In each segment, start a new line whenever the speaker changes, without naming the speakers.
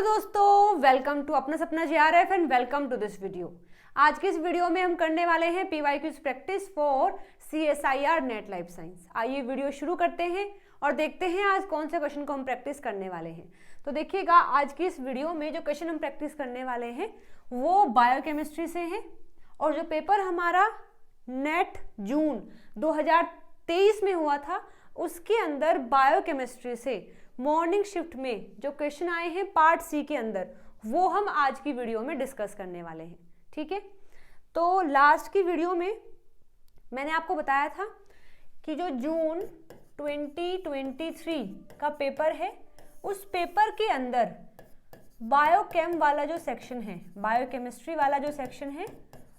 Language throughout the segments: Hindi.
दोस्तों, वेलकम टू अपना सपना JRF and welcome to this video. आज की इस वीडियो में हम करने वाले हैं PYQs practice for CSIR net life science. आइए वीडियो शुरू करते हैं और देखते हैं आज कौन से क्वेश्चन को हम प्रैक्टिस करने वाले हैं। तो देखिएगा, आज की इस वीडियो में जो क्वेश्चन हम प्रैक्टिस करने वाले हैं वो बायोकेमिस्ट्री से हैं और जो पेपर हमारा नेट जून 2023 में हुआ था उसके अंदर बायोकेमिस्ट्री से मॉर्निंग शिफ्ट में जो क्वेश्चन आए हैं पार्ट सी के अंदर, वो हम आज की वीडियो में डिस्कस करने वाले हैं। ठीक है, तो लास्ट की वीडियो में मैंने आपको बताया था कि जो जून 2023 का पेपर है उस पेपर के अंदर बायोकेम वाला जो सेक्शन है, बायोकेमिस्ट्री वाला जो सेक्शन है,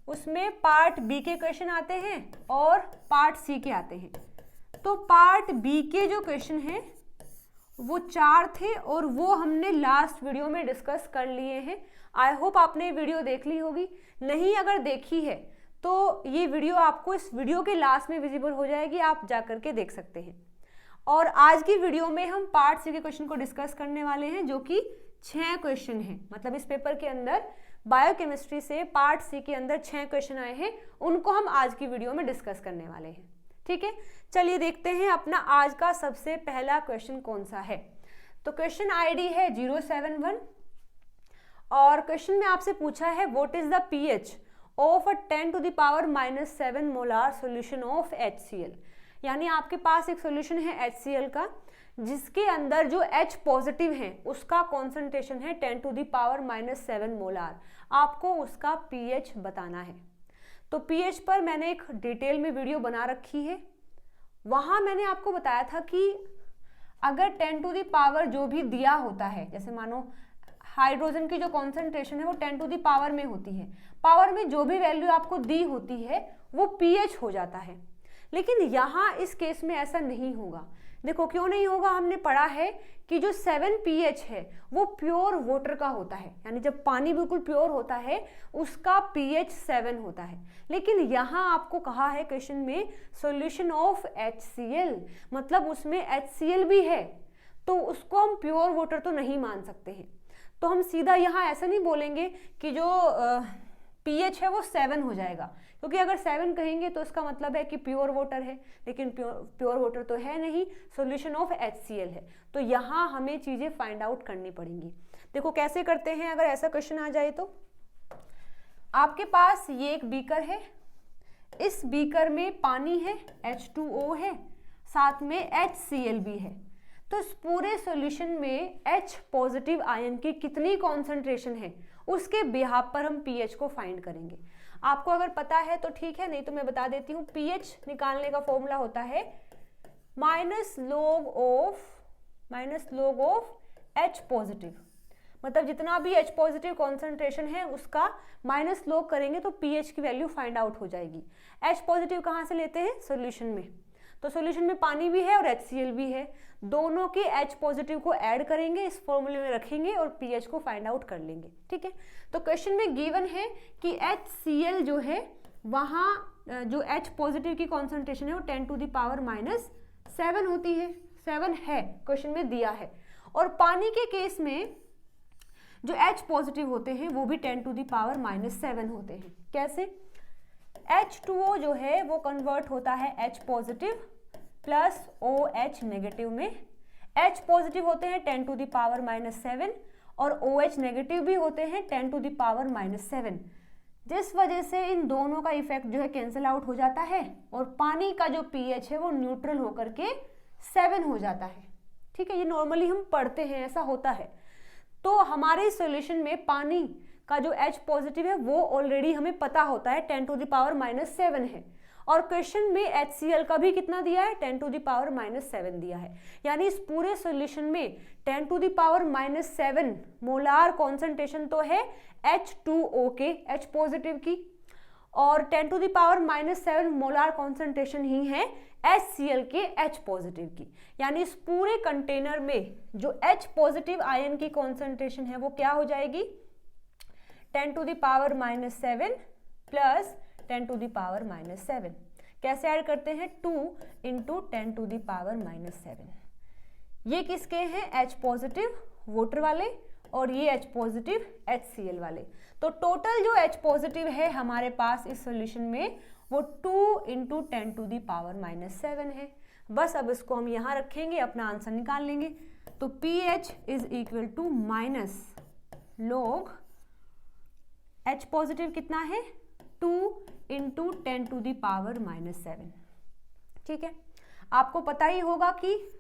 उसमें पार्ट बी के क्वेश्चन आते हैं और पार्ट सी के आते हैं। तो पार्ट बी के जो क्वेश्चन हैं वो 4 थे और वो हमने लास्ट वीडियो में डिस्कस कर लिए हैं। आई होप आपने वीडियो देख ली होगी, नहीं अगर देखी है तो ये वीडियो आपको इस वीडियो के लास्ट में विजिबल हो जाएगी, आप जा करके देख सकते हैं। और आज की वीडियो में हम पार्ट सी के क्वेश्चन को डिस्कस करने वाले हैं जो कि 6 क्वेश्चन हैं। मतलब इस पेपर के अंदर बायोकेमिस्ट्री से पार्ट सी के अंदर 6 क्वेश्चन आए हैं, उनको हम आज की वीडियो में डिस्कस करने वाले हैं। ठीक है, चलिए देखते हैं अपना आज का सबसे पहला क्वेश्चन कौन सा है। तो क्वेश्चन आईडी है 071 और क्वेश्चन में आपसे पूछा है what is the pH of a 10⁻⁻7 molar solution of HCl। यानी आपके पास एक सॉल्यूशन है HCl का जिसके अंदर जो H पॉजिटिव है उसका कॉन्सेंट्रेशन है 10⁻⁻7 मोलार। आपको उसका पीएच बताना है। तो पीएच पर मैंने एक डिटेल में वीडियो बना रखी है, वहां मैंने आपको बताया था कि अगर 10 टू दी पावर जो भी दिया होता है, जैसे मानो हाइड्रोजन की जो कॉन्सेंट्रेशन है वो 10 टू दी पावर में होती है, पावर में जो भी वैल्यू आपको दी होती है वो पीएच हो जाता है। लेकिन यहाँ इस केस में ऐसा नहीं होगा। देखो क्यों नहीं होगा, हमने पढ़ा है कि जो 7 pH है वो प्योर वाटर का होता है, यानी जब पानी बिल्कुल प्योर होता है उसका pH 7 होता है। लेकिन यहाँ आपको कहा है क्वेश्चन में सॉल्यूशन ऑफ HCl, मतलब उसमें HCl भी है, तो उसको हम प्योर वाटर तो नहीं मान सकते हैं। तो हम सीधा यहाँ ऐसा नहीं बोलेंगे कि जो pH है वो 7 हो जाएगा, क्योंकि अगर 7 कहेंगे तो इसका मतलब है कि प्योर वाटर है, लेकिन प्योर वाटर तो है नहीं, सॉल्यूशन ऑफ HCl है। तो यहाँ हमें चीज़ें फाइंड आउट करनी पड़ेंगी। देखो कैसे करते हैं, अगर ऐसा क्वेश्चन आ जाए तो आपके पास ये एक बीकर है, इस बीकर में पानी है, H2O है, साथ में HCl भी है। तो इस पूरे सॉल्यूशन में H पॉजिटिव आयन की कितनी कॉन्सेंट्रेशन है उसके बिहाफ पर हम pH को फाइंड करेंगे। आपको अगर पता है तो ठीक है, नहीं तो मैं बता देती हूँ। pH निकालने का फॉर्मूला होता है minus log of H positive, मतलब जितना भी H पॉजिटिव कॉन्सेंट्रेशन है उसका माइनस लॉग करेंगे तो pH की वैल्यू फाइंड आउट हो जाएगी। H पॉजिटिव कहाँ से लेते हैं, सॉल्यूशन में। तो सॉल्यूशन में पानी भी है और HCl भी है, दोनों के H पॉजिटिव को ऐड करेंगे, इस फॉर्मूले में रखेंगे और pH को फाइंड आउट कर लेंगे। ठीक है, तो क्वेश्चन में गिवन है कि HCl जो है वहाँ जो H पॉजिटिव की कॉन्सेंट्रेशन है वो 10⁻⁻7 होती है, 7 है, क्वेश्चन में दिया है। और पानी के केस में जो H पॉजिटिव होते हैं वो भी 10⁻⁻7 होते हैं। कैसे, H2O जो है वो कन्वर्ट होता है H positive plus OH negative में। H पॉजिटिव होते हैं 10⁻⁻7 और OH नेगेटिव भी होते हैं 10⁻⁻7। जिस वजह से इन दोनों का इफेक्ट जो है कैंसिल आउट हो जाता है और पानी का जो pH है वो न्यूट्रल होकर के 7 हो जाता है। ठीक है, ये नॉर्मली हम पढ़ते हैं, ऐसा होता है। तो हमारे सॉल्यूशन में पानी का जो H पॉजिटिव है वो ऑलरेडी हमें पता होता है 10⁻⁻7 है, और क्वेश्चन में HCl का भी कितना दिया है, 10⁻⁻7 दिया है। यानी इस पूरे सॉल्यूशन में 10⁻⁻7 मोलार कॉन्सेंट्रेशन तो है H2O के, H पॉजिटिव की, और 10⁻⁻7 मोलार कॉन्सेंट्रेशन ही है HCl के H पॉजिटिव की। यानी इस पूरे कंटेनर में जो H पॉजिटिव आयन की कॉन्सेंट्रेशन है वो क्या हो जाएगी, 10⁻⁻7 प्लस 10⁻⁻7। कैसे ऐड करते हैं, 2 × 10⁻⁻7। ये किसके हैं, H पॉजिटिव वाटर वाले, और ये H पॉजिटिव HCl वाले। तो टोटल जो H पॉजिटिव है हमारे पास इस सॉल्यूशन में वो 2 × 10⁻⁻7 है। बस अब इसको हम यहाँ रखेंगे, अपना आंसर निकाल लेंगे। तो pH is equal to minus log H positive कितना है 2 × 10⁻⁻7। ठीक है, आपको पता ही होगा कि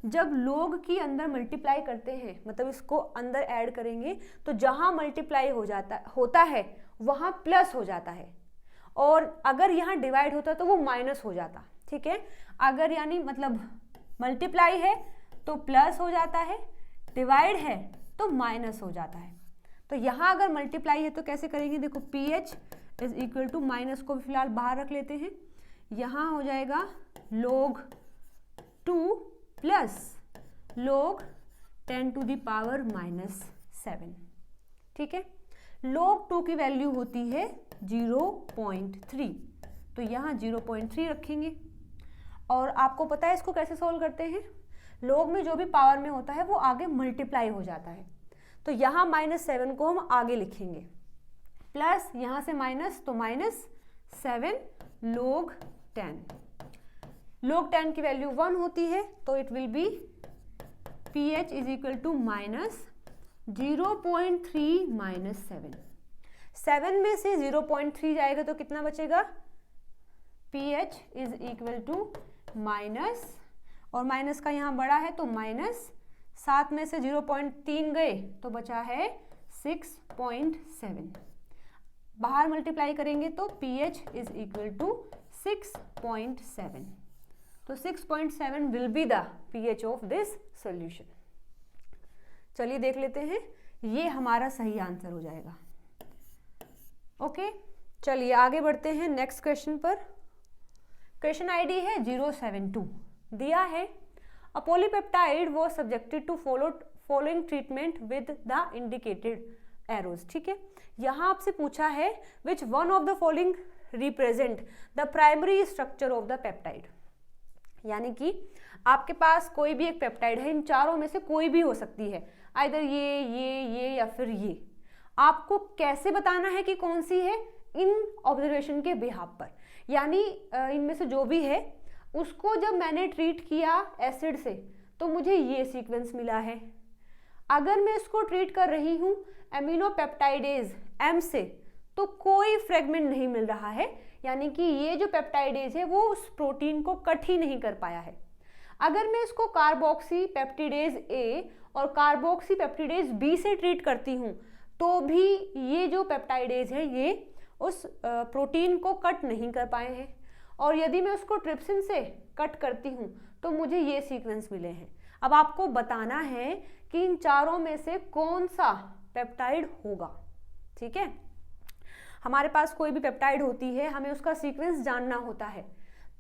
जब log की अंदर मल्टीप्लाई करते हैं, मतलब इसको अंदर ऐड करेंगे, तो जहां मल्टीप्लाई होता है वहां प्लस हो जाता है, और अगर यहाँ डिवाइड होता तो वो माइनस हो जाता। ठीक है, अगर यानी मतलब मल्टीप्लाई है तो प्लस हो जाता है, डिवाइड है तो माइनस हो जाता है। तो यहाँ अगर मल्टीप्लाई है तो कैसे करेंगे, देखो pH is equal to, minus को फिलहाल बाहर रख लेते हैं, यहाँ हो जाएगा log 2 प्लस log 10⁻⁻7। ठीक है, log 2 की वैल्यू होती है 0.3, तो यहाँ 0.3 रखेंगे। और आपको पता है इसको कैसे सोल्व करते हैं, log में जो भी पावर में होता है वो आगे मल्टीप्लाई हो जाता है, तो यहाँ -7 को हम आगे लिखेंगे, प्लस यहाँ से माइनस, तो -7 log 10। log 10 की वैल्यू 1 होती है, तो it will be pH is equal to -0.3 - 7। 7 में से 0.3 जाएगा तो कितना बचेगा, pH is equal to minus, और माइनस का यहाँ बड़ा है तो माइनस, 7 में से 0.3 गए तो बचा है 6.7। बाहर मल्टीप्लाई करेंगे तो pH इज इक्वल टू 6.7। तो 6.7 will be the pH of this solution. चलिए देख लेते हैं, ये हमारा सही आंसर हो जाएगा। ओके, चलिए आगे बढ़ते हैं नेक्स्ट क्वेश्चन पर। क्वेश्चन आईडी है 072। दिया है a polypeptide was subjected to following treatment with the indicated arrows. ठीक है, यहाँ आपसे पूछा है which one of the following represent the primary structure of the peptide. यानी कि आपके पास कोई भी एक पेप्टाइड है, इन चारों में से कोई भी हो सकती है, आइदर ये या फिर ये। आपको कैसे बताना है कि कौन सी है, इन ऑब्जर्वेशन के बिहाफ पर। यानी इनमें से जो भी है उसको जब मैंने ट्रीट किया एसिड से तो मुझे ये सीक्वेंस मिला है। अगर मैं इसको ट्रीट कर रही हूँ एमिनोपेप्टाइडेज M से तो कोई फ्रेगमेंट नहीं मिल रहा है, यानी कि ये जो पेप्टाइडेज है वो उस प्रोटीन को कट ही नहीं कर पाया है। अगर मैं इसको कार्बोक्सी पेप्टिडेज A और कार्बोक्सी पेप्टिडेज B से ट्रीट करती हूँ तो भी ये जो पेप्टाइडेज है ये उस प्रोटीन को कट नहीं कर पाए हैं, और यदि मैं उसको ट्रिप्सिन से कट करती हूँ तो मुझे ये सीक्वेंस मिले हैं। अब आपको बताना है कि इन चारों में से कौन सा पेप्टाइड होगा। ठीक है, हमारे पास कोई भी पेप्टाइड होती है, हमें उसका सीक्वेंस जानना होता है,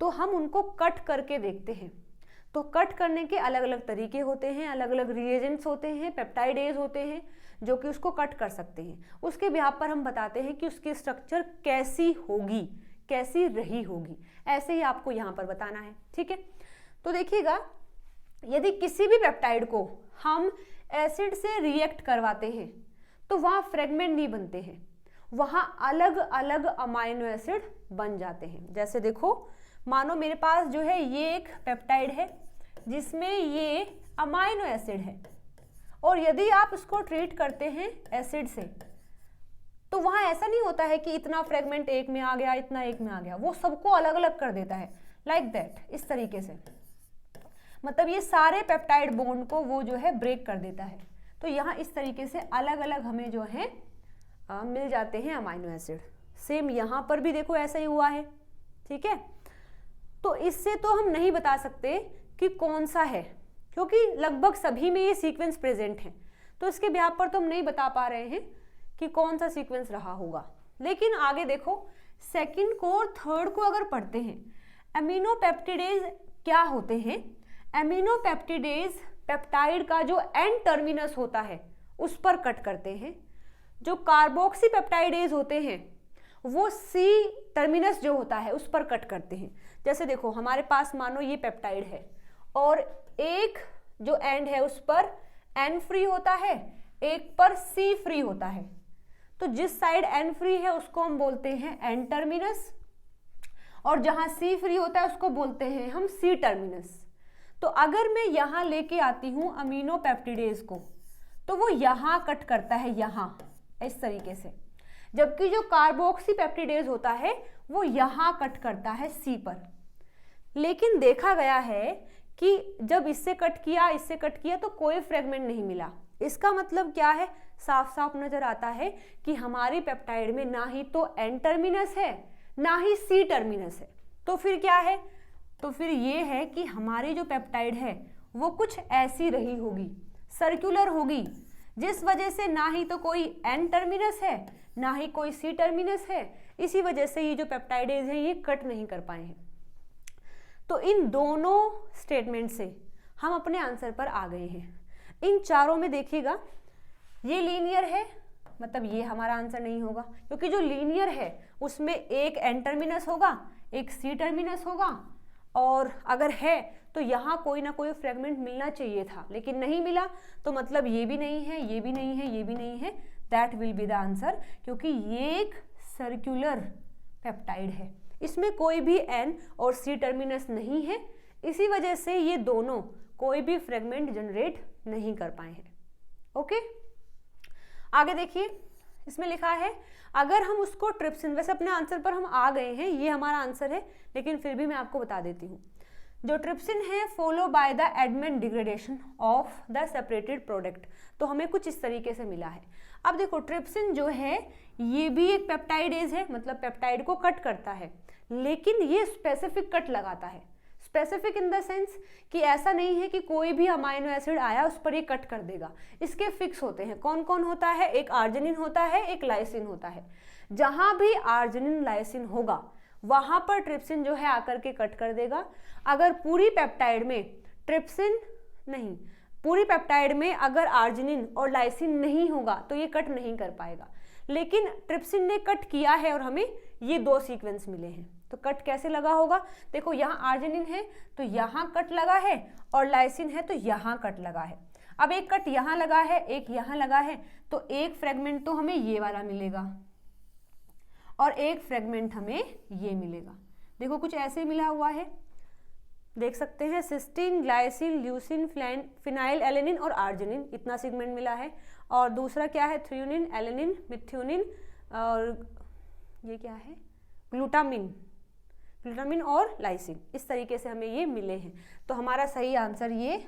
तो हम उनको कट करके देखते हैं। तो कट करने के अलग अलग तरीके होते हैं, अलग अलग रिएजेंट्स होते हैं, पेप्टाइडेज होते हैं जो कि उसको कट कर सकते हैं। उसके बिहाफ पर हम बताते हैं कि उसकी स्ट्रक्चर कैसी होगी, कैसी रही होगी, ऐसे ही आपको यहाँ पर बताना है। ठीक है, तो देखिएगा, यदि किसी भी पेप्टाइड को हम एसिड से रिएक्ट करवाते हैं तो वहाँ फ्रेगमेंट नहीं बनते हैं, वहाँ अलग अलग अमाइनो एसिड बन जाते हैं। जैसे देखो, मानो मेरे पास जो है ये एक पेप्टाइड है जिसमें ये अमाइनो एसिड है, और यदि आप इसको ट्रीट करते हैं एसिड से तो वहाँ ऐसा नहीं होता है कि इतना फ्रेगमेंट एक में आ गया, इतना एक में आ गया, वो सबको अलग अलग कर देता है, लाइक दैट, इस तरीके से। मतलब ये सारे पेप्टाइड बॉन्ड को वो जो है ब्रेक कर देता है। तो यहाँ इस तरीके से अलग अलग हमें जो है मिल जाते हैं अमाइनो एसिड। सेम यहाँ पर भी देखो ऐसा ही हुआ है। ठीक है, तो इससे तो हम नहीं बता सकते कि कौन सा है, क्योंकि लगभग सभी में ये सीक्वेंस प्रेजेंट है, तो इसके बिहाफ पर तो हम नहीं बता पा रहे हैं कि कौन सा सीक्वेंस रहा होगा। लेकिन आगे देखो, सेकंड को और थर्ड को अगर पढ़ते हैं, एमिनोपेप्टिडेज क्या होते हैं। एमिनोपेप्टिडेज पेप्टाइड का जो एंड टर्मिनस होता है उस पर कट करते हैं। जो कार्बोक्सी पेप्टाइडेज होते हैं वो सी टर्मिनस जो होता है उस पर कट करते हैं। जैसे देखो, हमारे पास मानो ये पेप्टाइड है और एक जो एंड है उस पर एन फ्री होता है, एक पर C फ्री होता है, तो जिस साइड N फ्री है उसको हम बोलते हैं N टर्मिनस, और जहां C फ्री होता है उसको बोलते हैं हम C टर्मिनस। तो अगर मैं यहां लेके आती हूं अमीनो पेप्टिडेज को, तो वो यहां कट करता है, यहां इस तरीके से, जबकि जो कार्बोक्सी पेप्टिडेज होता है वो यहां कट करता है C पर। लेकिन देखा गया है कि जब इससे कट किया, इससे कट किया, तो कोई फ्रेगमेंट नहीं मिला। इसका मतलब क्या है, साफ साफ नजर आता है कि हमारी पेप्टाइड में ना ही तो N टर्मिनस है ना ही C टर्मिनस है। तो फिर क्या है, तो फिर ये है कि हमारी जो पेप्टाइड है वो कुछ ऐसी रही होगी, सर्कुलर होगी, जिस वजह से ना ही तो कोई N टर्मिनस है ना ही कोई C टर्मिनस है। इसी वजह से ये जो पेप्टाइडेज हैं ये कट नहीं कर पाए हैं। तो इन दोनों स्टेटमेंट से हम अपने आंसर पर आ गए हैं। इन चारों में देखिएगा, ये लीनियर है, मतलब ये हमारा आंसर नहीं होगा, क्योंकि जो लीनियर है उसमें एक N टर्मिनस होगा, एक C टर्मिनस होगा, और अगर है तो यहाँ कोई ना कोई फ्रेगमेंट मिलना चाहिए था, लेकिन नहीं मिला, तो मतलब ये भी नहीं है, ये भी नहीं है, ये भी नहीं है। That will be the answer, क्योंकि ये एक सर्कुलर पेप्टाइड है, इसमें कोई भी N और C टर्मिनस नहीं है, इसी वजह से ये दोनों कोई भी फ्रेगमेंट जनरेट नहीं कर पाए हैं। ओके, आगे देखिए, इसमें लिखा है अगर हम उसको ट्रिप्सिन, वैसे अपने आंसर पर हम आ गए हैं, ये हमारा आंसर है, लेकिन फिर भी मैं आपको बता देती हूँ। जो ट्रिप्सिन है follow by the adamant degradation of the separated product, तो हमें कुछ इस तरीके से मिला है। अब देखो, ट्रिप्सिन जो है ये भी एक पेप्टाइडेज है, मतलब पेप्टाइड को कट करता है, लेकिन ये स्पेसिफिक कट लगाता है। स्पेसिफिक इन द सेंस कि ऐसा नहीं है कि कोई भी अमाइनो एसिड आया उस पर ये कट कर देगा, इसके फिक्स होते हैं। कौन कौन होता है, एक आर्जिनिन होता है, एक लाइसिन होता है। जहां भी आर्जिनिन लाइसिन होगा वहां पर ट्रिप्सिन जो है आकर के कट कर देगा। अगर पूरी पेप्टाइड में ट्रिप्सिन नहीं, पूरी पेप्टाइड में अगर आर्जिनिन और लाइसिन नहीं होगा तो ये कट नहीं कर पाएगा, लेकिन ट्रिप्सिन ने कट किया है और हमें ये दो सीक्वेंस मिले हैं। तो कट कैसे लगा होगा, देखो यहाँ आर्जिनिन है तो यहाँ कट लगा है, और लाइसिन है तो यहाँ कट लगा है। अब एक कट यहाँ लगा है, एक यहाँ लगा है, तो एक फ्रेगमेंट तो हमें ये वाला मिलेगा और एक फ्रेगमेंट हमें ये मिलेगा। देखो कुछ ऐसे मिला हुआ है, देख सकते हैं, cysteine, glycine, leucine, phenyl alanine और आर्जिनिन, इतना सेगमेंट मिला है। और दूसरा क्या है, थ्रियोनिन, एलेनिन, मिथ्योनिन, और ये क्या है, ग्लूटामिन और लाइसिन। इस तरीके से हमें ये मिले हैं। तो हमारा सही आंसर ये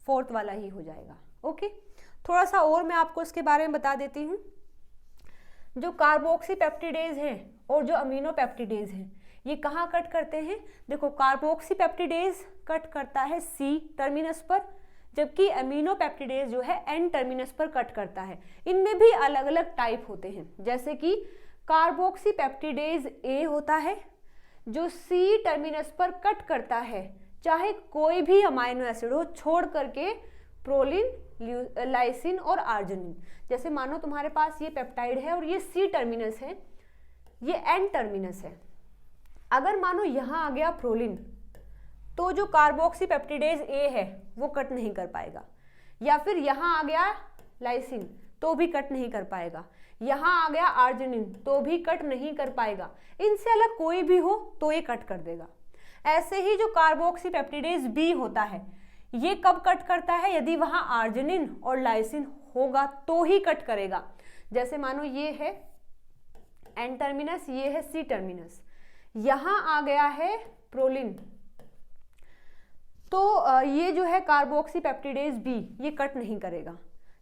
फोर्थ वाला ही हो जाएगा। ओके, थोड़ा सा और मैं आपको इसके बारे में बता देती हूँ। जो कार्बोक्सी पेप्टिडेज हैं और जो अमीनो पेप्टिडेज हैं, ये कहाँ कट करते हैं। देखो, कार्बोक्सी पेप्टिडेज कट करता है C टर्मिनस पर, जबकि अमीनो पेप्टिडेज जो है N टर्मिनस पर कट करता है। इनमें भी अलग अलग टाइप होते हैं, जैसे कि कार्बोक्सी पेप्टिडेज A होता है जो C टर्मिनस पर कट करता है, चाहे कोई भी अमाइनो एसिड हो छोड़ करके प्रोलिन, लाइसिन और आर्जिनिन। जैसे मानो तुम्हारे पास ये पेप्टाइड है और ये C टर्मिनस है, ये N टर्मिनस है। अगर मानो यहाँ आ गया प्रोलिन, तो जो कार्बोक्सी पेप्टिडेज A है वो कट नहीं कर पाएगा, या फिर यहाँ आ गया लाइसिन तो भी कट नहीं कर पाएगा, यहाँ आ गया आर्जिनिन तो भी कट नहीं कर पाएगा। इनसे अलग कोई भी हो तो ये कट कर देगा। ऐसे ही जो कार्बोक्सी पेप्टिडेज B होता है, ये कब कट करता है, यदि वहाँ आर्जिनिन और लाइसिन होगा तो ही कट करेगा। जैसे मानो ये है N टर्मिनस, ये है C टर्मिनस, यहाँ आ गया है प्रोलिन, तो ये जो है कार्बोक्सी पेप्टिडेज B, ये कट नहीं करेगा।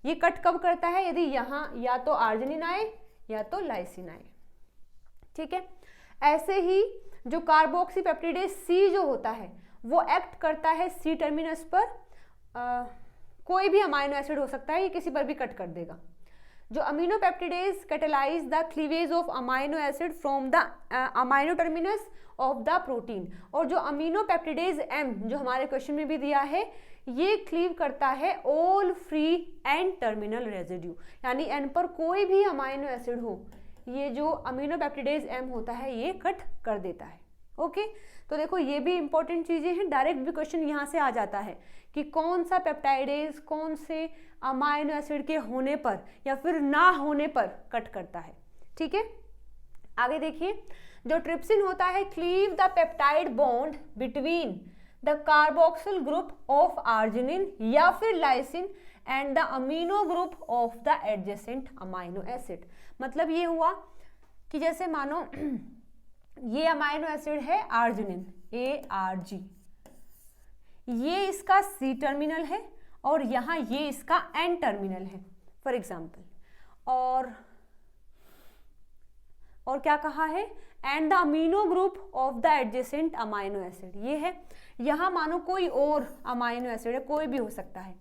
ये कट कब करता है, यदि यहाँ या तो आर्जिनिन आए या तो लाइसिन आए। ठीक है, ऐसे ही जो कार्बोक्सी पेप्टिडेज C जो होता है वो एक्ट करता है C टर्मिनस पर, कोई भी अमाइनो एसिड हो सकता है, ये किसी पर भी कट कर देगा। जो amino peptidase catalyse the cleavage of amino acid from the amino terminus of the protein, और जो अमीनो पेप्टिडेज M जो हमारे क्वेश्चन में भी दिया है, ये क्लीव करता है all free N terminal residue, यानी N पर कोई भी अमाइनो एसिड हो, ये जो अमीनो पेप्टिडेज M होता है ये कट कर देता है। ओके तो देखो ये भी इंपॉर्टेंट चीजें हैं, डायरेक्ट भी क्वेश्चन यहाँ से आ जाता है कि कौन सा पेप्टाइडेज कौन से अमाइनो एसिड के होने पर या फिर ना होने पर कट करता है। ठीक है, आगे देखिए, जो ट्रिप्सिन होता है cleave the peptide bond between the carboxyl group of arginine या फिर lysine and the amino group of the adjacent amino acid. मतलब ये हुआ कि जैसे मानो ये अमाइनो एसिड है आर्जिनिन ARG, ये इसका C टर्मिनल है और यहाँ ये इसका N टर्मिनल है फॉर एग्जाम्पल, और क्या कहा है and the amino group of the adjacent amino acid, ये है। यहाँ मानो कोई और अमाइनो एसिड है, कोई भी हो सकता है,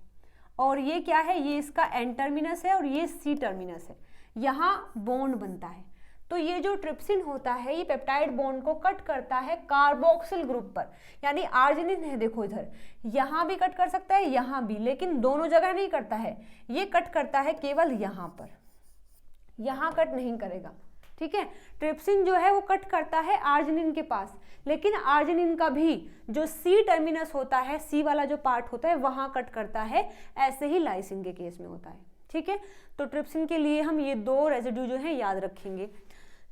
और ये क्या है, ये इसका N टर्मिनस है और ये C टर्मिनस है, यहाँ बॉन्ड बनता है। तो ये जो ट्रिप्सिन होता है ये पेप्टाइड बॉन्ड को कट करता है कार्बोक्सिल ग्रुप पर, यानी आर्जिनिन है देखो इधर, यहाँ भी कट कर सकता है यहाँ भी, लेकिन दोनों जगह नहीं करता है, ये कट करता है केवल यहाँ पर, यहाँ कट नहीं करेगा। ठीक है, ट्रिप्सिन जो है वो कट करता है आर्जिनिन के पास, लेकिन आर्जिनिन का भी जो C टर्मिनस होता है, C वाला जो पार्ट होता है वहाँ कट करता है, ऐसे ही लाइसिन के केस में होता है। ठीक है, तो ट्रिप्सिन के लिए हम ये दो रेजिड्यू जो है याद रखेंगे।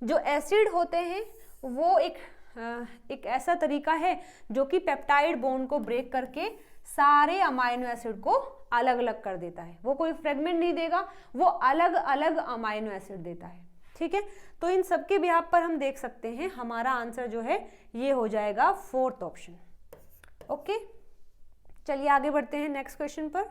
जो एसिड होते हैं वो एक ऐसा तरीका है जो कि पेप्टाइड बॉन्ड को ब्रेक करके सारे अमाइनो एसिड को अलग अलग कर देता है, वो कोई फ्रेगमेंट नहीं देगा, वो अलग अलग अमाइनो एसिड देता है। ठीक है, तो इन सब के बिहाफ पर हम देख सकते हैं हमारा आंसर जो है ये हो जाएगा 4th ऑप्शन। ओके, चलिए आगे बढ़ते हैं नेक्स्ट क्वेश्चन पर।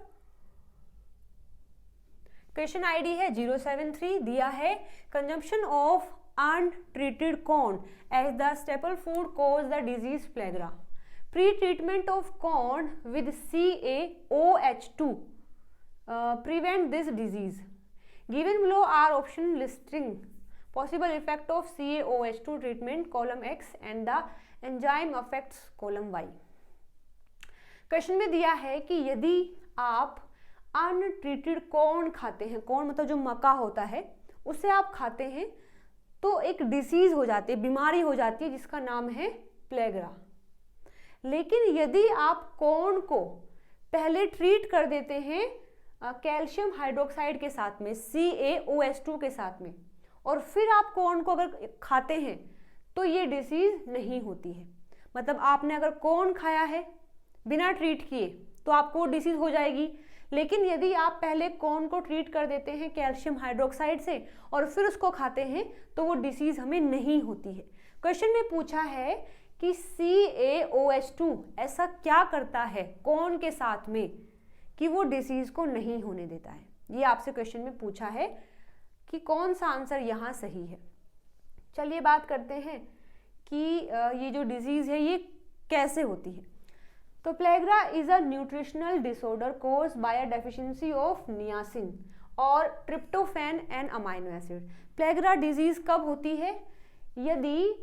क्वेश्चन आईडी है 073, दिया है consumption of untreated corn as the staple food cause the disease plagra. Pre-treatment of corn with CaOH2 prevent this disease. Given below are option listing possible effect of CaOH2 treatment column X and the enzyme effects column Y. Question में दिया है कि यदि आप अनट्रीटेड कॉर्न खाते हैं, कॉर्न मतलब जो मक्का होता है उसे आप खाते हैं तो एक डिसीज हो जाती है, बीमारी हो जाती है जिसका नाम है प्लेग्रा। लेकिन यदि आप कॉर्न को पहले ट्रीट कर देते हैं कैल्शियम हाइड्रोक्साइड के साथ में, CaOH2 के साथ में, और फिर आप कॉर्न को अगर खाते हैं तो ये डिसीज नहीं होती है। मतलब आपने अगर कॉर्न खाया है बिना ट्रीट किए तो आपको डिसीज हो जाएगी, लेकिन यदि आप पहले कॉर्न को ट्रीट कर देते हैं कैल्शियम हाइड्रोक्साइड से और फिर उसको खाते हैं तो वो डिसीज हमें नहीं होती है। क्वेश्चन में पूछा है कि CaOH2 ऐसा क्या करता है कॉर्न के साथ में कि वो डिसीज को नहीं होने देता है। ये आपसे क्वेश्चन में पूछा है कि कौन सा आंसर यहाँ सही है। चलिए बात करते हैं कि ये जो डिजीज है ये कैसे होती है। तो pellagra is a nutritional disorder caused by a deficiency of niacin और tryptophan and amino acid. Pellagra disease कब होती है? यदि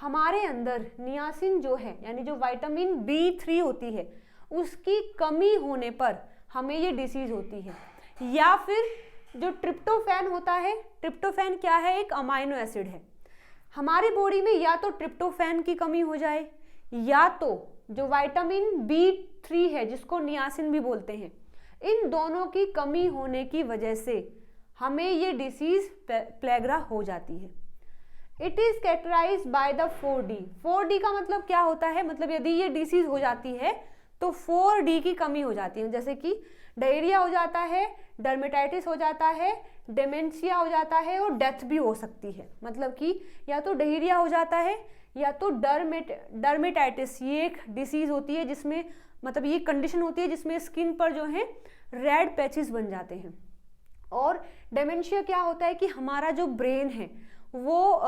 हमारे अंदर नियासिन जो है यानी जो विटामिन B3 होती है उसकी कमी होने पर हमें ये डिसीज होती है, या फिर जो ट्रिप्टोफैन होता है, ट्रिप्टोफैन क्या है? एक अमाइनो एसिड है। हमारी बॉडी में या तो ट्रिप्टोफैन की कमी हो जाए या तो जो विटामिन B3 है जिसको नियासिन भी बोलते हैं, इन दोनों की कमी होने की वजह से हमें ये डिसीज प्लेग्रा हो जाती है। It is characterized by the 4D। 4D का मतलब क्या होता है? मतलब यदि ये डिसीज हो जाती है तो 4D की कमी हो जाती है, जैसे कि डायरिया हो जाता है, डर्मेटाइटिस हो जाता है, डेमेंशिया हो जाता है और डेथ भी हो सकती है। मतलब कि या तो डायरिया हो जाता है या तो डर्मेटाइटिस, ये एक डिसीज होती है जिसमें मतलब ये कंडीशन होती है जिसमें स्किन पर जो है रेड पैचेस बन जाते हैं। और डेमेंशिया क्या होता है कि हमारा जो ब्रेन है वो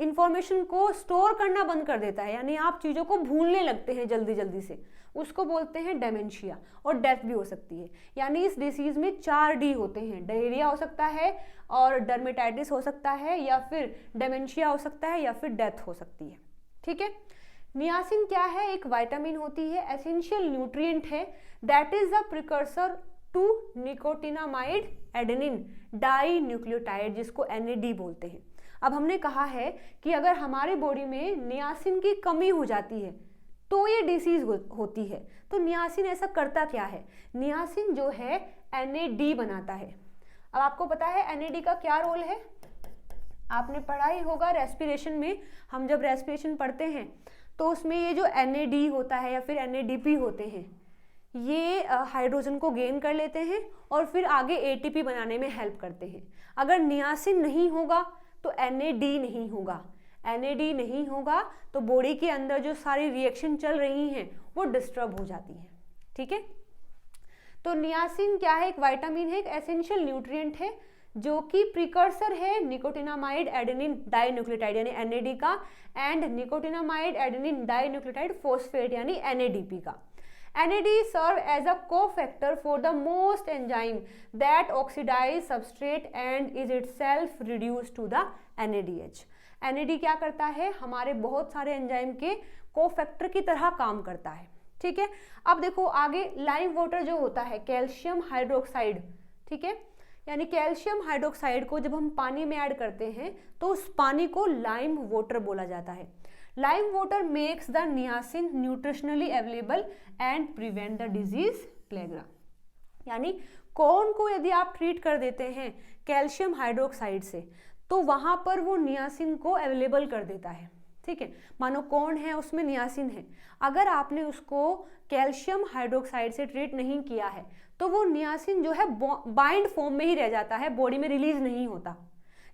इंफॉर्मेशन को स्टोर करना बंद कर देता है, यानी आप चीज़ों को भूलने लगते हैं जल्दी जल्दी से, उसको बोलते हैं डेमेंशिया। और डेथ भी हो सकती है, यानी इस डिसीज में 4D होते हैं। डायरिया हो सकता है और डर्मेटाइटिस हो सकता है या फिर डेमेंशिया हो सकता है या फिर डेथ हो सकती है। ठीक है, नियासिन क्या है? एक विटामिन होती है, एसेंशियल न्यूट्रिएंट है, that is the precursor to nicotinamide adenine dinucleotide, जिसको NAD बोलते हैं। अब हमने कहा है कि अगर हमारी बॉडी में नियासिन की कमी हो जाती है तो ये डिसीज होती है। तो नियासिन ऐसा करता क्या है? नियासिन जो है NAD बनाता है। अब आपको पता है NAD का क्या रोल है? आपने पढ़ा ही होगा रेस्पिरेशन में। हम जब रेस्पिरेशन पढ़ते हैं तो उसमें ये जो NAD होता है या फिर NADP होते हैं, ये हाइड्रोजन को गेन कर लेते हैं और फिर आगे ATP बनाने में हेल्प करते हैं। अगर नियासिन नहीं होगा तो NAD नहीं होगा। NAD नहीं होगा तो बॉडी के अंदर जो सारी रिएक्शन चल रही हैं वो डिस्टर्ब हो जाती हैं। ठीक है, तो नियासिन क्या है? एक विटामिन है, एक एसेंशियल न्यूट्रिएंट है जो कि प्रिकर्सर है निकोटिनामाइड एडेनिन डाइन्यूक्लियोटाइड यानी NAD का and nicotinamide adenine dinucleotide phosphate यानी NADP का। NAD serve as a cofactor for the most enzyme that oxidize substrate and is itself reduced to the NADH। NAD क्या करता है? हमारे बहुत सारे एंजाइम के कोफैक्टर की तरह काम करता है। ठीक है, अब देखो आगे लाइम वाटर जो होता है कैल्शियम हाइड्रोक्साइड, ठीक है, यानी कैल्शियम हाइड्रोक्साइड को जब हम पानी में ऐड करते हैं तो उस पानी को लाइम वाटर बोला जाता है। Lime water makes the niacin nutritionally available and prevent the disease pellagra. यानी कॉर्न को यदि आप ट्रीट कर देते हैं कैल्शियम हाइड्रोक्साइड से तो वहां पर वो नियासिन को अवेलेबल कर देता है। ठीक है, मानो कॉर्न है उसमें नियासिन है, अगर आपने उसको कैल्शियम हाइड्रोक्साइड से ट्रीट नहीं किया है तो वो नियासिन जो है बाइंड फॉर्म में ही रह जाता है, बॉडी में रिलीज नहीं होता,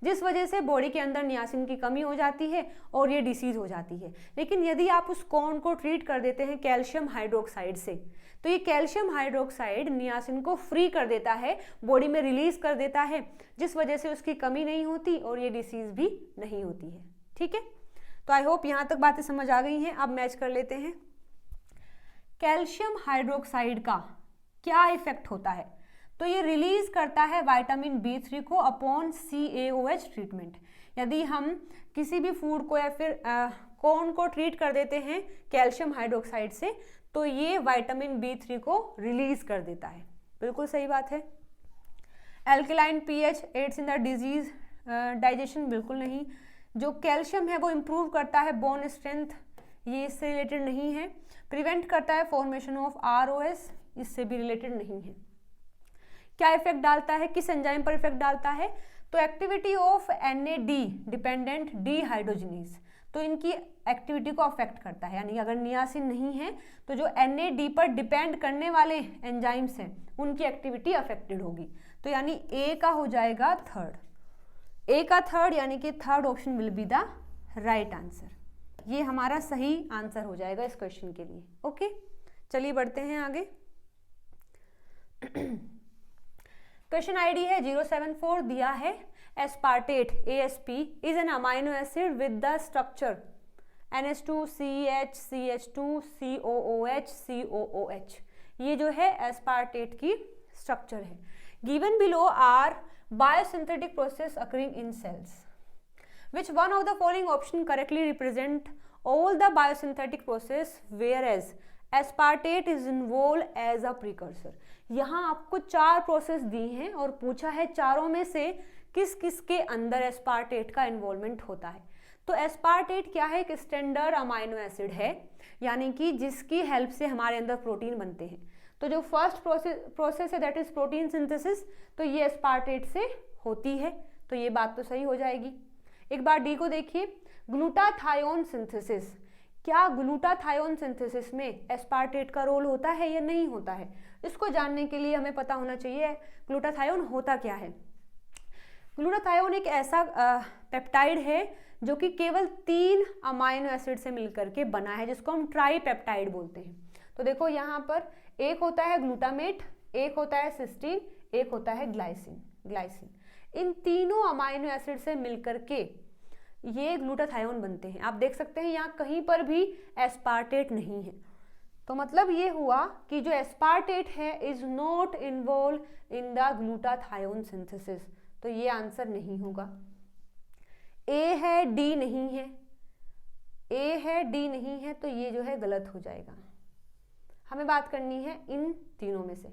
जिस वजह से बॉडी के अंदर नियासिन की कमी हो जाती है और ये डिसीज हो जाती है। लेकिन यदि आप उस कॉर्न को ट्रीट कर देते हैं कैल्शियम हाइड्रोक्साइड से तो ये कैल्शियम हाइड्रोक्साइड नियासिन को फ्री कर देता है, बॉडी में रिलीज कर देता है, जिस वजह से उसकी कमी नहीं होती और ये डिसीज भी नहीं होती है। ठीक है, तो आई होप यहाँ तक बातें समझ आ गई हैं। अब मैच कर लेते हैं। कैल्शियम हाइड्रोक्साइड का क्या इफेक्ट होता है? तो ये रिलीज करता है विटामिन B3 को अपॉन CaOH ट्रीटमेंट। यदि हम किसी भी फूड को या फिर कॉर्न को ट्रीट कर देते हैं कैल्शियम हाइड्रोक्साइड से तो ये विटामिन B3 को रिलीज कर देता है। बिल्कुल सही बात है। Alkaline pH aids in the disease digestion, बिल्कुल नहीं। जो कैल्शियम है वो इम्प्रूव करता है बोन स्ट्रेंथ, ये इससे रिलेटेड नहीं है। प्रिवेंट करता है फॉर्मेशन ऑफ ROS, इससे भी रिलेटेड नहीं है। क्या इफेक्ट डालता है? किस एंजाइम पर इफेक्ट डालता है? तो activity of NAD dependent dehydrogenase, तो इनकी एक्टिविटी को अफेक्ट करता है। यानी अगर नियासिन नहीं है तो जो NAD पर डिपेंड करने वाले एंजाइम्स हैं उनकी एक्टिविटी अफेक्टेड होगी। तो यानी A का हो जाएगा थर्ड, A का थर्ड, यानी कि third option will be the right answer. ये हमारा सही आंसर हो जाएगा इस क्वेश्चन के लिए। ओके, चलिए बढ़ते हैं आगे। क्वेश्चन आईडी है 074, दिया है aspartate ASP is an amino acid with the structure NH2CH CH2 COOH COOH। ये जो है एस्पार्टेट की स्ट्रक्चर है। Given below are biosynthetic process occurring in cells, which one of the following option correctly represent all the biosynthetic process whereas aspartate is involved as a precursor। यहाँ आपको 4 प्रोसेस दी हैं और पूछा है चारों में से किस किस के अंदर एस्पार्टेट का इन्वॉल्वमेंट होता है। तो एस्पार्टेट क्या है? एक स्टैंडर्ड अमाइनो एसिड है, यानी कि जिसकी हेल्प से हमारे अंदर प्रोटीन बनते हैं। तो जो फर्स्ट प्रोसेस है दैट इज प्रोटीन सिंथेसिस, तो ये एस्पार्टेट से होती है, तो ये बात तो सही हो जाएगी। एक बार डी को देखिए, ग्लूटाथायोन सिंथेसिस। क्या ग्लूटाथायोन सिंथेसिस में एस्पार्टेट का रोल होता है या नहीं होता है? इसको जानने के लिए हमें पता होना चाहिए ग्लूटाथायोन होता क्या है। ग्लूटाथायोन एक ऐसा पेप्टाइड है जो कि केवल 3 अमाइनो एसिड से मिलकर के बना है, जिसको हम ट्राईपेप्टाइड बोलते हैं। तो देखो यहाँ पर एक होता है ग्लूटामेट, एक होता है सिस्टीन, एक होता है ग्लाइसिन। इन तीनों अमाइनो एसिड से मिलकर के ये ग्लूटाथायोन बनते हैं। आप देख सकते हैं यहाँ कहीं पर भी एस्पार्टेट नहीं है, तो मतलब ये हुआ कि जो एस्पार्टेट है is not involve in the glutathione synthesis, तो ये आंसर नहीं होगा। ए है, डी नहीं है, ए है, डी नहीं है, तो ये जो है गलत हो जाएगा। हमें बात करनी है इन तीनों में से।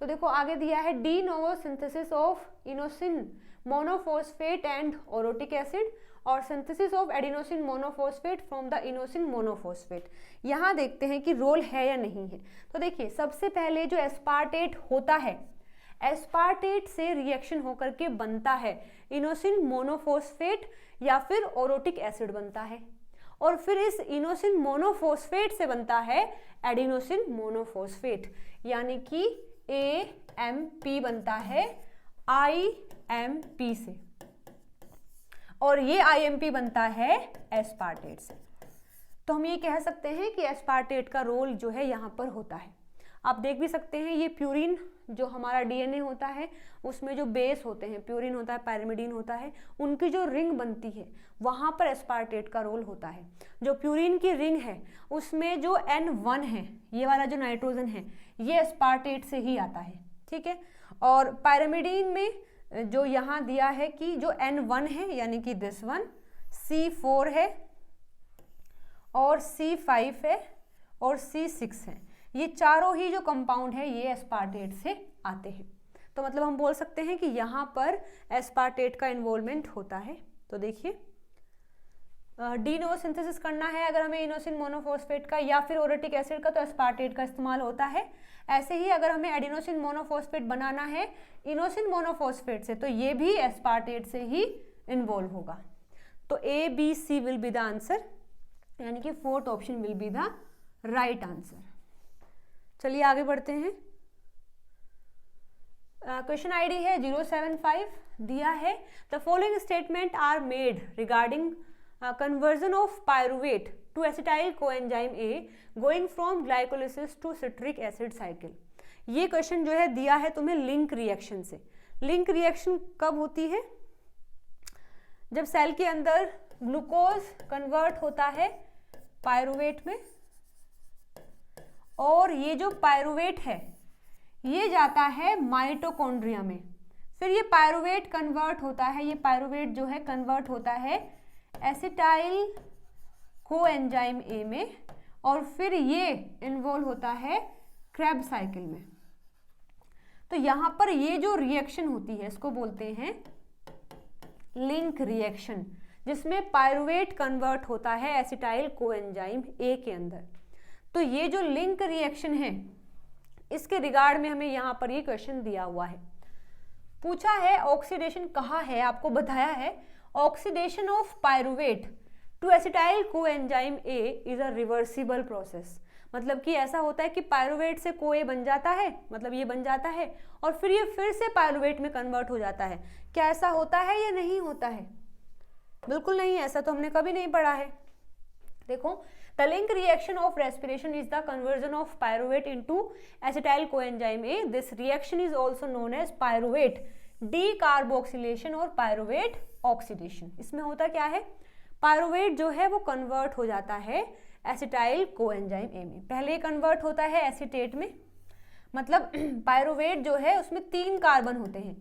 तो देखो आगे दिया है de novo synthesis of inosine monophosphate and orotic acid, और synthesis of adenosine monophosphate from the inosine monophosphate. यहाँ देखते हैं कि रोल है या नहीं है। तो देखिए सबसे पहले जो एस्पार्टेट होता है, एस्पार्टेट से रिएक्शन होकर के बनता है इनोसिन मोनोफॉस्फेट या फिर ओरोटिक एसिड बनता है, और फिर इस इनोसिन मोनोफॉस्फेट से बनता है एडिनोसिन मोनोफॉस्फेट, यानी कि AMP बनता है IMP से, और ये IMP बनता है एस्पार्टेट से। तो हम ये कह सकते हैं कि एस्पार्टेट का रोल जो है यहाँ पर होता है। आप देख भी सकते हैं ये प्यूरिन जो हमारा DNA होता है उसमें जो बेस होते हैं, प्यूरिन होता है, पैरिमिडीन होता है, उनकी जो रिंग बनती है वहाँ पर एस्पार्टेट का रोल होता है। जो प्यूरिन की रिंग है उसमें जो N1 है, ये वाला जो नाइट्रोजन है, ये एस्पार्टेट से ही आता है, ठीक है। और पैरिमिडीन में जो यहाँ दिया है कि जो N1 है यानी कि दिस वन, C4 है और C5 है और C6 है, ये चारों ही जो कंपाउंड है ये एस्पार्टेट से आते हैं। तो मतलब हम बोल सकते हैं कि यहाँ पर एस्पार्टेट का इन्वॉल्वमेंट होता है। तो देखिए डीनो सिंथेसिस करना है अगर हमें इनोसिन मोनोफॉस्फेट का या फिर ओरोटिक एसिड का, तो एस्पार्टेट का इस्तेमाल होता है। ऐसे ही अगर हमें एडिनोसिन मोनोफॉस्फेट बनाना है इनोसिन मोनोफॉस्फेट से, तो ये भी एस्पार्टेट से ही इन्वॉल्व होगा। तो ABC will be the answer, यानी कि fourth option will be the right answer. चलिए आगे बढ़ते हैं। क्वेश्चन आईडी है 075, दिया है the following statement are made regarding conversion of pyruvate to acetyl coenzyme A going from glycolysis to citric acid cycle। ये क्वेश्चन जो है दिया है तुम्हें लिंक रिएक्शन से। लिंक रिएक्शन कब होती है? जब सेल के अंदर ग्लूकोज कन्वर्ट होता है पायरुवेट में, और ये जो पायरुवेट है ये जाता है माइटोकॉन्ड्रिया में, फिर ये पायरुवेट कन्वर्ट होता है, ये पायरुवेट जो है कन्वर्ट होता है एसिटाइल कोएंजाइम A में, और फिर ये इन्वॉल्व होता है क्रेब्स साइकिल में। तो यहाँ पर ये जो रिएक्शन होती है इसको बोलते हैं लिंक रिएक्शन, जिसमें पायरुवेट कन्वर्ट होता है एसिटाइल कोएंजाइम A के अंदर। तो ये जो लिंक रिएक्शन है इसके रिगार्ड में हमें यहाँ पर ये क्वेश्चन दिया हुआ है। पूछा है ऑक्सीडेशन कहाँ है, आपको बताया है oxidation of pyruvate to acetyl coenzyme A is a reversible process. मतलब कि ऐसा होता है कि पायरुवेट से कोए बन जाता है, मतलब ये बन जाता है, और फिर ये फिर से पायरुवेट में कन्वर्ट हो जाता है। क्या ऐसा होता है या नहीं होता है? बिल्कुल नहीं, ऐसा तो हमने कभी नहीं पढ़ा है। देखो, the link reaction of respiration is the conversion of pyruvate into acetyl coenzyme A। This reaction is also known as pyruvate decarboxylation और पायरुवेट ऑक्सीडेशन। इसमें होता क्या है, पायरुवेट जो है वो कन्वर्ट हो जाता है एसिटाइल कोएंजाइम A में। पहले कन्वर्ट होता है एसीटेट में, मतलब पायरुवेट जो है उसमें 3 कार्बन होते हैं,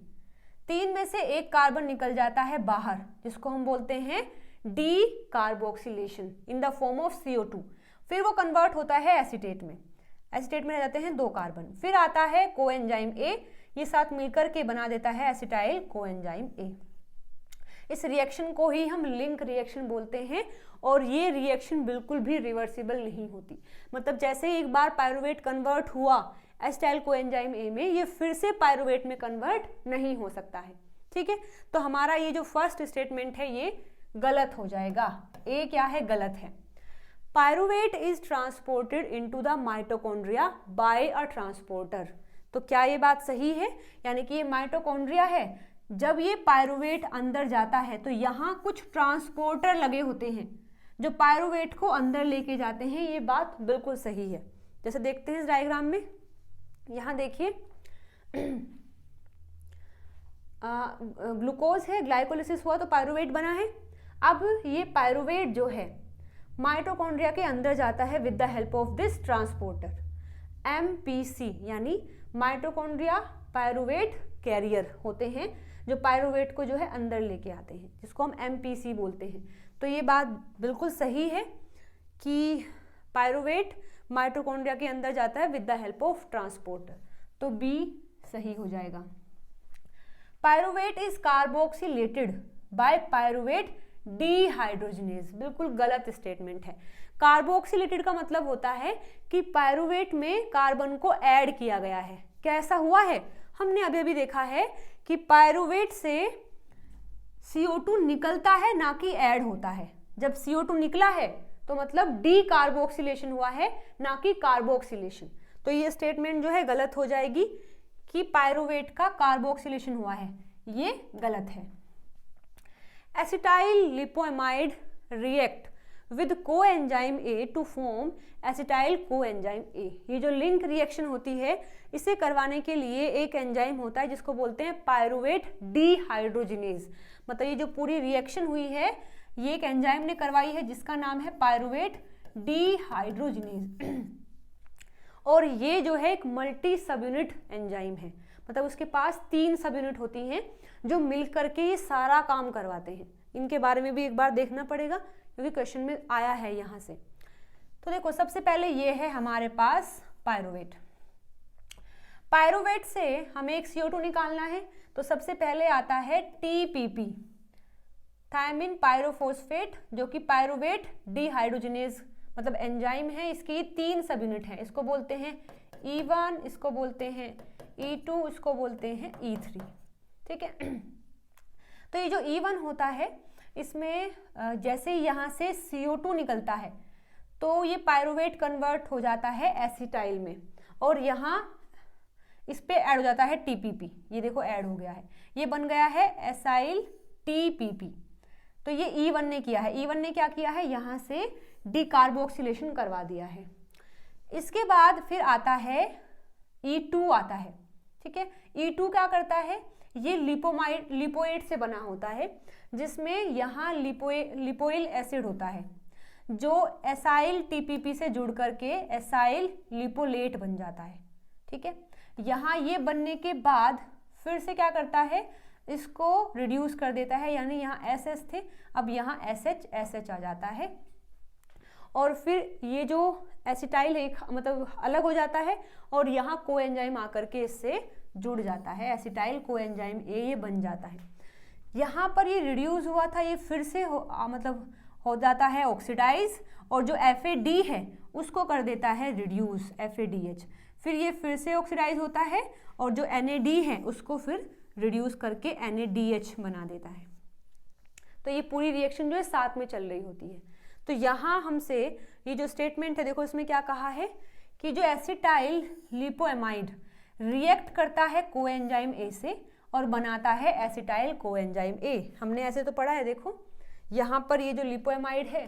3 में से 1 कार्बन निकल जाता है बाहर, जिसको हम बोलते हैं D carboxylation in the form of CO2। फिर वो कन्वर्ट होता है एसीटेट में, एसीटेट में रह जाते हैं 2 कार्बन, फिर आता है कोएंजाइम A, ये साथ मिलकर के बना देता है एसिटाइल कोएंजाइम A। इस रिएक्शन को ही हम लिंक रिएक्शन बोलते हैं, और ये रिएक्शन बिल्कुल भी रिवर्सिबल नहीं होती। मतलब जैसे ही एक बार पायरुवेट कन्वर्ट हुआ एसिटाइल कोएंजाइम A में, ये फिर से पायरुवेट में कन्वर्ट नहीं हो सकता है, ठीक है। तो हमारा ये जो फर्स्ट स्टेटमेंट है ये गलत हो जाएगा। ए क्या है, गलत है। Pyruvate is transported into the mitochondria by a transporter. तो क्या ये बात सही है? यानी कि ये माइटोकॉन्ड्रिया है, जब ये पायरुवेट अंदर जाता है तो यहाँ कुछ ट्रांसपोर्टर लगे होते हैं जो पायरुवेट को अंदर लेके जाते हैं। ये बात बिल्कुल सही है। जैसे देखते हैं इस डायग्राम में, यहाँ देखिए ग्लूकोज है, ग्लाइकोलिसिस हुआ तो पायरुवेट बना है। अब ये पायरुवेट जो है माइटोकॉन्ड्रिया के अंदर जाता है with the help of this transporter MPC, यानी माइटोकॉन्ड्रिया पायरुवेट कैरियर होते हैं जो पायरुवेट को जो है अंदर लेके आते हैं, जिसको हम MPC बोलते हैं। तो ये बात बिल्कुल सही है कि पायरुवेट माइटोकॉन्ड्रिया के अंदर जाता है with the help of transporter. तो B सही हो जाएगा। Pyruvate is carboxylated by pyruvate dehydrogenase. बिल्कुल गलत स्टेटमेंट है। कार्बोक्सिलेटेड का मतलब होता है कि पायरुवेट में कार्बन को ऐड किया गया है। क्या ऐसा हुआ है? हमने अभी अभी देखा है कि पायरुवेट से CO2 निकलता है, ना कि ऐड होता है। जब CO2 निकला है तो मतलब डी कार्बोक्सिलेशन हुआ है, ना कि कार्बोक्सिलेशन। तो ये स्टेटमेंट जो है गलत हो जाएगी कि पायरुवेट का कार्बोक्सिलेशन हुआ है, ये गलत है। Acetyl lipoamide react with coenzyme A to form acetyl coenzyme A. ये जो लिंक रिएक्शन होती है, इसे करवाने के लिए एक एंजाइम होता है जिसको बोलते हैं पायरुवेट डीहाइड्रोजिनेज। मतलब ये जो पूरी रिएक्शन हुई है, ये एक एंजाइम ने करवाई है जिसका नाम है पायरुवेट डीहाइड्रोजिनेज। और ये जो है एक मल्टी सब यूनिट एंजाइम है, मतलब उसके पास 3 सब यूनिट होती हैं जो मिल करके ये सारा काम करवाते हैं। इनके बारे में भी एक बार देखना पड़ेगा क्योंकि क्वेश्चन में आया है यहाँ से। तो देखो, सबसे पहले ये है हमारे पास पायरुवेट। पायरुवेट से हमें एक CO2 निकालना है, तो सबसे पहले आता है TPP, थायमिन पायरोफोस्फेट, जो कि पायरुवेट डीहाइड्रोजिनेज मतलब एंजाइम है। इसकी 3 सब यूनिट है, इसको बोलते हैं E1, इसको बोलते हैं E2, इसको बोलते हैं E3। ठीक है। तो ये जो E1 होता है, इसमें जैसे ही यहाँ से CO2 निकलता है तो ये पायरुवेट कन्वर्ट हो जाता है एसिटाइल में, और यहाँ इस पे ऐड हो जाता है TPP। ये देखो ऐड हो गया है, ये बन गया है एसाइल TPP। तो ये E1 ने किया है। E1 ने क्या किया है? यहाँ से डिकार्बोक्सिलेशन करवा दिया है। इसके बाद फिर आता है E2 आता है। ठीक है। E2 क्या करता है? ये लिपोएट से बना होता है, जिसमें यहाँ लिपोइल एसिड होता है जो एसाइल TPP से जुड़ करके एसाइल लिपोलेट बन जाता है। ठीक है। यहाँ ये बनने के बाद फिर से क्या करता है? इसको रिड्यूस कर देता है, यानी यहाँ SS थे, अब यहाँ SH आ जाता है, और फिर ये जो एसिटाइल है मतलब अलग हो जाता है, और यहाँ कोएंजाइम आकर के इससे जुड़ जाता है, एसिटाइल कोएंजाइम ए ये बन जाता है। यहाँ पर ये रिड्यूस हुआ था, ये फिर से मतलब हो जाता है ऑक्सीडाइज, और जो FAD है उसको कर देता है रिड्यूस FADH। फिर ये फिर से ऑक्सीडाइज होता है, और जो NAD है उसको फिर रिड्यूस करके NADH बना देता है। तो ये पूरी रिएक्शन जो है साथ में चल रही होती है। तो यहाँ हमसे ये जो स्टेटमेंट है, देखो इसमें क्या कहा है कि जो एसिटाइल लिपोएमाइड रिएक्ट करता है कोएंजाइम ए से और बनाता है एसिटाइल कोएंजाइम ए। हमने ऐसे तो पढ़ा है, देखो यहाँ पर ये जो लिपोएमाइड है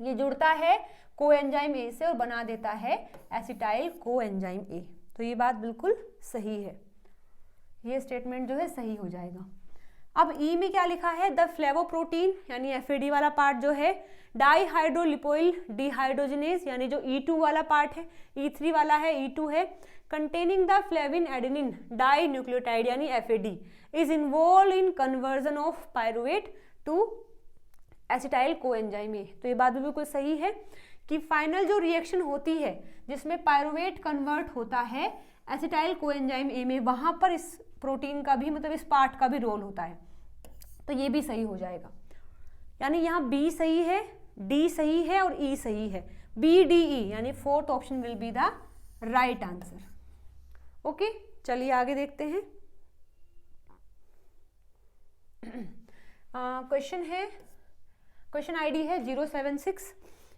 ये जुड़ता है कोएंजाइम ए से और बना देता है एसिटाइल कोएंजाइम ए। तो ये बात बिल्कुल सही है, ये स्टेटमेंट जो है सही हो जाएगा। अब ई में क्या लिखा है? द फ्लेवोप्रोटीन यानी FAD वाला पार्ट जो है डाईहाइड्रोलिपोइल डीहाइड्रोजिनेज यानी जो E2 वाला पार्ट है, E3 वाला है, E2 है, containing the flavin adenine dinucleotide यानी FAD is involve in conversion of pyruvate to acetyl coenzyme A. तो ये बात भी बिल्कुल सही है कि फाइनल जो रिएक्शन होती है जिसमें पायरुवेट कन्वर्ट होता है एसिटाइल कोएंजाइम ए में, वहां पर इस प्रोटीन का भी मतलब इस पार्ट का भी रोल होता है। तो ये भी सही हो जाएगा, यानी यहाँ B सही है, D सही है और E सही है। BDE यानी 4th option will be the right answer. Okay, चलिए आगे देखते हैं। क्वेश्चन है, क्वेश्चन ID है 076।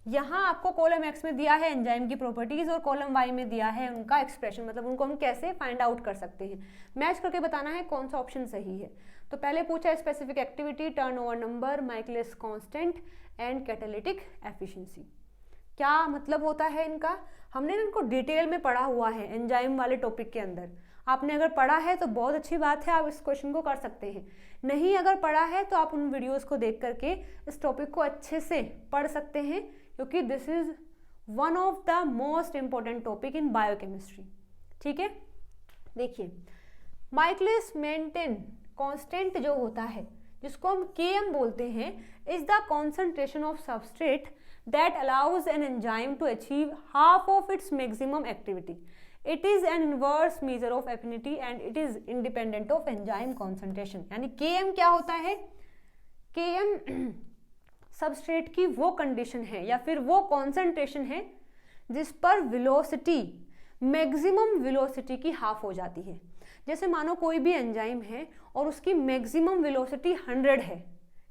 यहाँ आपको कॉलम X में दिया है एंजाइम की प्रॉपर्टीज और कॉलम Y में दिया है उनका एक्सप्रेशन, मतलब उनको हम कैसे फाइंड आउट कर सकते हैं। मैच करके बताना है कौन सा ऑप्शन सही है। तो पहले पूछा specific activity, turnover number, Michaelis constant and catalytic efficiency. क्या मतलब होता है इनका? हमने इनको डिटेल में पढ़ा हुआ है एंजाइम वाले टॉपिक के अंदर। आपने अगर पढ़ा है तो बहुत अच्छी बात है, आप इस क्वेश्चन को कर सकते हैं। नहीं अगर पढ़ा है तो आप उन वीडियोस को देख करके इस टॉपिक को अच्छे से पढ़ सकते हैं, क्योंकि this is one of the most important topic in biochemistry. ठीक है, देखिए माइकलिस मेंटेन कांस्टेंट जो होता है जिसको हम Km बोलते हैं, is the concentration of substrate that allows an enzyme to achieve half of its maximum activity. It is an inverse measure of affinity and it is independent of enzyme concentration. यानी Km क्या होता है? Km सबस्ट्रेट की वो कंडीशन है या फिर वो कॉन्सेंट्रेशन है जिस पर वेलोसिटी मैक्सिमम वेलोसिटी की हाफ हो जाती है। जैसे मानो कोई भी एंजाइम है और उसकी मैक्सिमम वेलोसिटी 100 है,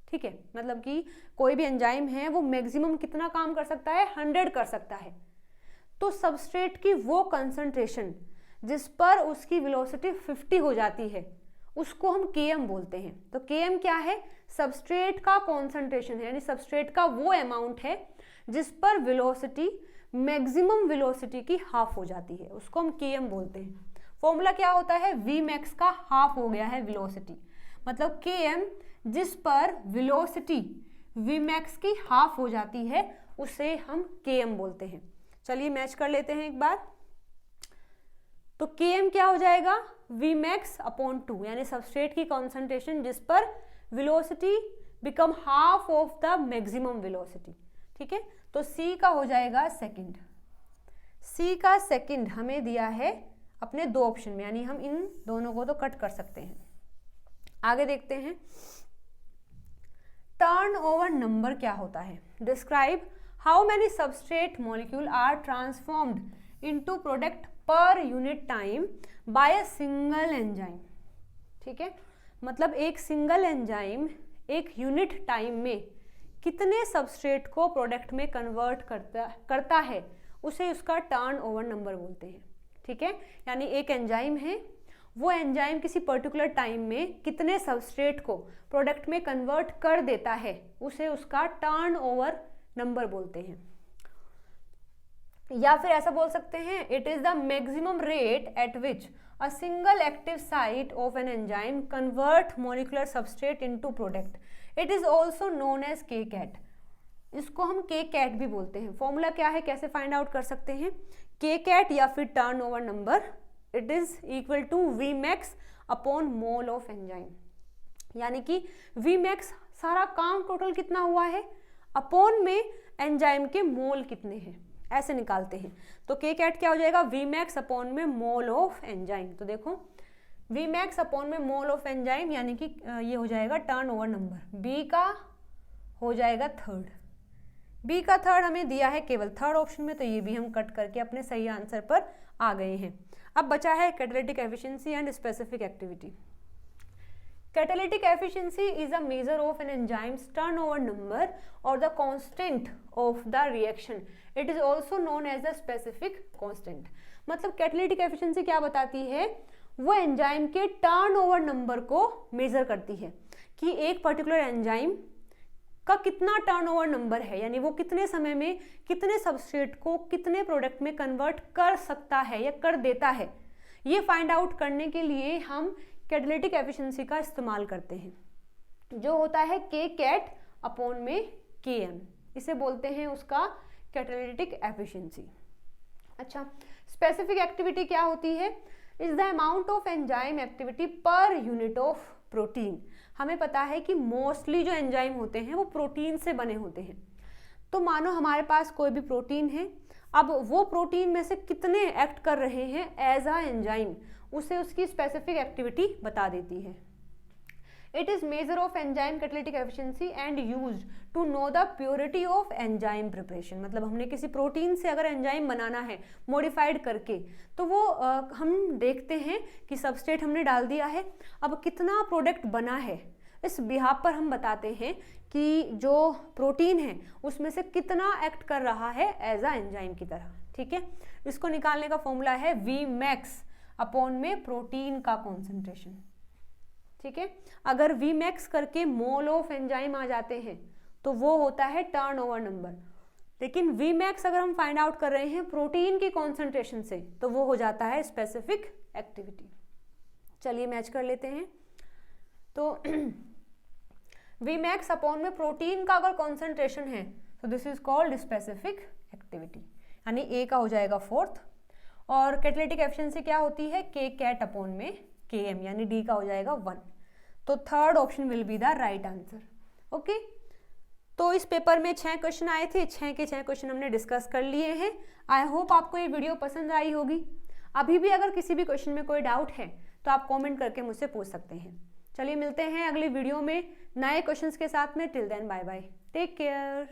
ठीक है, मतलब कि कोई भी एंजाइम है वो मैक्सिमम कितना काम कर सकता है? 100 कर सकता है। तो सबस्ट्रेट की वो कंसंट्रेशन जिस पर उसकी वेलोसिटी 50 हो जाती है उसको हम Km बोलते हैं। तो Km क्या है? सबस्ट्रेट का कॉन्सेंट्रेशन है, यानी सबस्ट्रेट का वो अमाउंट है जिस पर वेलोसिटी मैक्सिमम वेलोसिटी की हाफ हो जाती है, उसको हम Km बोलते हैं। फॉर्मूला क्या होता है? Vmax का हाफ हो गया है वेलोसिटी, मतलब Km जिस पर वेलोसिटी Vmax की हाफ हो जाती है उसे हम Km बोलते हैं। चलिए मैच कर लेते हैं एक बार। तो Km क्या हो जाएगा? Vmax अपॉन 2, यानी सबस्ट्रेट की कॉन्सेंट्रेशन जिस पर velocity become half of the maximum velocity, ठीक है। तो C का हो जाएगा सेकंड। C का सेकंड हमें दिया है अपने दो ऑप्शन में, यानी हम इन दोनों को तो कट कर सकते हैं। आगे देखते हैं टर्न ओवर नंबर क्या होता है। Describe how many substrate molecule are transformed into product per unit time by a single enzyme, ठीक है, मतलब एक सिंगल एंजाइम एक यूनिट टाइम में कितने सबस्ट्रेट को प्रोडक्ट में कन्वर्ट करता है उसे उसका टर्न ओवर नंबर बोलते हैं, ठीक है। यानी एक एंजाइम है, वो एंजाइम किसी पर्टिकुलर टाइम में कितने सबस्ट्रेट को प्रोडक्ट में कन्वर्ट कर देता है उसे उसका टर्न ओवर नंबर बोलते हैं। या फिर ऐसा बोल सकते हैं it is the maximum rate at which a single active site of an enzyme convert molecular substrate into product. It is also known as Kcat। इसको हम Kcat भी बोलते हैं। फॉर्मूला क्या है, कैसे फाइंड आउट कर सकते हैं? Kcat या फिर turn over number it is equal to Vmax upon mole of enzyme, यानी कि Vmax सारा काम टोटल कितना हुआ है अपॉन में एंजाइम के मोल कितने हैं, ऐसे निकालते हैं। तो Kcat क्या हो जाएगा? Vmax अपॉन में मोल ऑफ एंजाइम। तो देखो Vmax अपॉन में मोल ऑफ एंजाइम, यानी कि ये हो जाएगा टर्न ओवर नंबर। B का हो जाएगा थर्ड। B का थर्ड हमें दिया है केवल थर्ड ऑप्शन में, तो ये भी हम कट करके अपने सही आंसर पर आ गए हैं। अब बचा है catalytic efficiency and specific activity. Catalytic efficiency is a measure of an enzyme's turnover number or the constant of the reaction. It is also known as the specific constant. मतलब कैटालिटिक एफिशिएंसी क्या बताती है? वो एंजाइम के टर्नओवर नंबर को मेजर करती है कि एक पर्टिकुलर एंजाइम का कितना टर्नओवर नंबर है, यानी वो कितने समय में कितने सबस्ट्रेट को कितने प्रोडक्ट में कन्वर्ट कर सकता है या कर देता है। ये फाइंड आउट करने के लिए हम कैटालिटिक एफिशिएंसी का इस्तेमाल करते हैं, जो होता है Kcat अपॉन में Km। इसे बोलते हैं उसका कैटालिटिक एफिशिएंसी। अच्छा, स्पेसिफिक एक्टिविटी क्या होती है? Is the amount of enzyme activity per unit of protein. हमें पता है कि मोस्टली जो एंजाइम होते हैं वो प्रोटीन से बने होते हैं। तो मानो हमारे पास कोई भी प्रोटीन है, अब वो प्रोटीन में से कितने एक्ट कर रहे हैं एज अ एंजाइम, उसे उसकी स्पेसिफिक एक्टिविटी बता देती है। It is measure of enzyme catalytic efficiency and used to know the purity of enzyme preparation. मतलब हमने किसी प्रोटीन से अगर एंजाइम बनाना है मॉडिफाइड करके, तो वो हम देखते हैं कि सबस्ट्रेट हमने डाल दिया है, अब कितना प्रोडक्ट बना है, इस बिहाफ पर हम बताते हैं कि जो प्रोटीन है उसमें से कितना एक्ट कर रहा है एज अ एंजाइम की तरह, ठीक है। इसको निकालने का फॉर्मूला है Vmax अपॉन में प्रोटीन का कॉन्सेंट्रेशन, ठीक है। अगर Vmax करके मोल ऑफ एंजाइम आ जाते हैं तो वो होता है टर्नओवर नंबर, लेकिन Vmax अगर हम फाइंड आउट कर रहे हैं प्रोटीन की कॉन्सेंट्रेशन से तो वो हो जाता है स्पेसिफिक एक्टिविटी। चलिए मैच कर लेते हैं। तो Vmax अपॉन में प्रोटीन का अगर कॉन्सेंट्रेशन है तो this is called specific activity, यानी A का हो जाएगा फोर्थ। और कैटालिटिक एफिशिएंसी क्या होती है? Kcat अपॉन में Km, यानी D का हो जाएगा 1। तो third option will be the right answer. Okay, तो इस पेपर में 6 क्वेश्चन आए थे, 6 के 6 क्वेश्चन हमने डिस्कस कर लिए हैं। आई होप आपको ये वीडियो पसंद आई होगी। अभी भी अगर किसी भी क्वेश्चन में कोई डाउट है तो आप कमेंट करके मुझसे पूछ सकते हैं। चलिए मिलते हैं अगली वीडियो में नए क्वेश्चंस के साथ में। Till then bye bye, take care.